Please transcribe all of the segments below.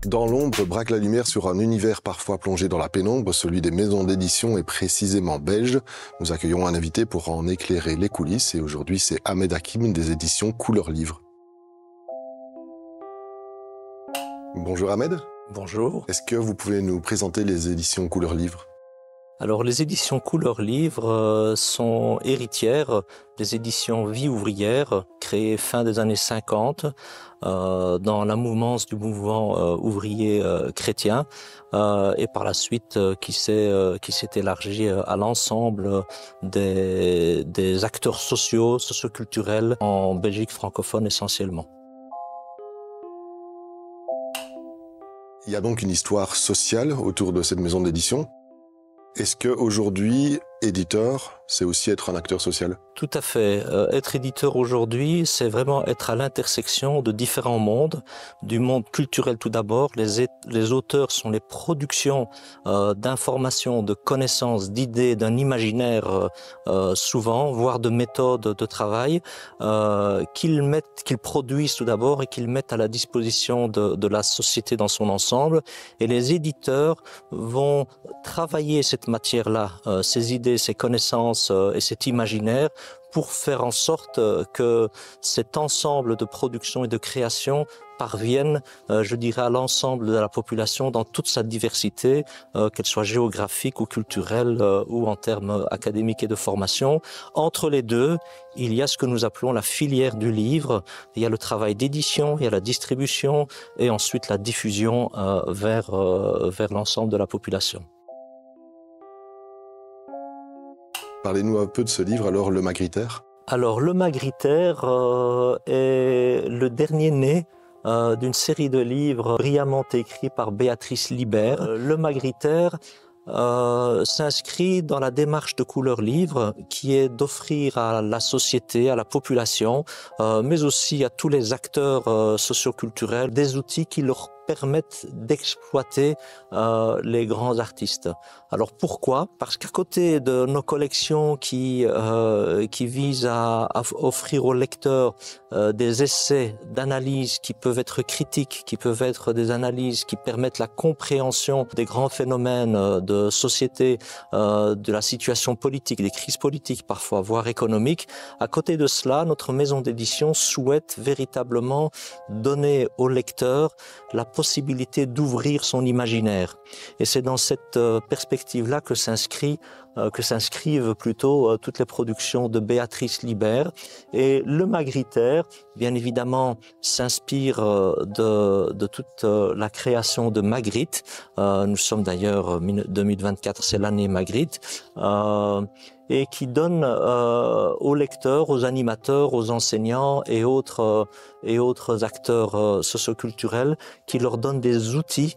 Dans l'ombre braque la lumière sur un univers parfois plongé dans la pénombre, celui des maisons d'édition est précisément belge. Nous accueillons un invité pour en éclairer les coulisses et aujourd'hui c'est Ahmed Hakim des éditions Couleur Livre. Bonjour Ahmed. Bonjour. Est-ce que vous pouvez nous présenter les éditions Couleur Livre ? Alors les éditions Couleur Livre sont héritières des éditions Vie ouvrière, créées fin des années 50 dans la mouvance du mouvement ouvrier chrétien et par la suite qui s'est élargi à l'ensemble des acteurs sociaux, socioculturels en Belgique francophone essentiellement. Il y a donc une histoire sociale autour de cette maison d'édition. Est-ce qu'aujourd'hui, éditeur, c'est aussi être un acteur social ? Tout à fait. Être éditeur aujourd'hui, c'est vraiment être à l'intersection de différents mondes, du monde culturel tout d'abord. Les auteurs sont les productions d'informations, de connaissances, d'idées, d'un imaginaire souvent, voire de méthodes de travail qu'ils produisent tout d'abord et qu'ils mettent à la disposition de la société dans son ensemble. Et les éditeurs vont travailler cette matière-là, ces idées, ces connaissances et cet imaginaire pour faire en sorte que cet ensemble de production et de création parvienne, je dirais, à l'ensemble de la population dans toute sa diversité, qu'elle soit géographique ou culturelle ou en termes académiques et de formation. Entre les deux, il y a ce que nous appelons la filière du livre. Il y a le travail d'édition, il y a la distribution et ensuite la diffusion vers l'ensemble de la population. Parlez-nous un peu de ce livre, alors, Le Magritaire. Alors, Le Magritaire est le dernier né d'une série de livres brillamment écrits par Béatrice Libert. Le Magritaire s'inscrit dans la démarche de Couleur Livre qui est d'offrir à la société, à la population, mais aussi à tous les acteurs socioculturels des outils qui leur permettent d'exploiter les grands artistes. Alors pourquoi ? Parce qu'à côté de nos collections qui visent à offrir aux lecteurs des essais d'analyse qui peuvent être critiques, qui peuvent être des analyses qui permettent la compréhension des grands phénomènes de société, de la situation politique, des crises politiques parfois, voire économiques, à côté de cela, notre maison d'édition souhaite véritablement donner aux lecteurs la possibilité d'ouvrir son imaginaire. Et c'est dans cette perspective-là que s'inscrivent plutôt toutes les productions de Béatrice Libert. Et Le Magritaire, bien évidemment, s'inspire de toute la création de Magritte. Nous sommes d'ailleurs 2024, c'est l'année Magritte. Et qui donne aux lecteurs, aux animateurs, aux enseignants et autres acteurs socioculturels, qui leur donnent des outils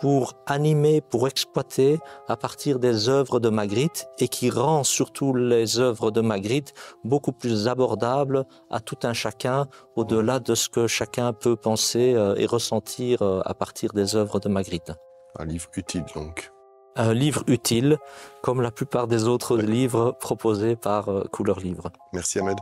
pour animer, pour exploiter à partir des œuvres de Magritte et qui rend surtout les œuvres de Magritte beaucoup plus abordables à tout un chacun, au-delà de ce que chacun peut penser et ressentir à partir des œuvres de Magritte. Un livre utile donc. Un livre utile, comme la plupart des autres livres proposés par Couleur Livre. Merci Ahmed.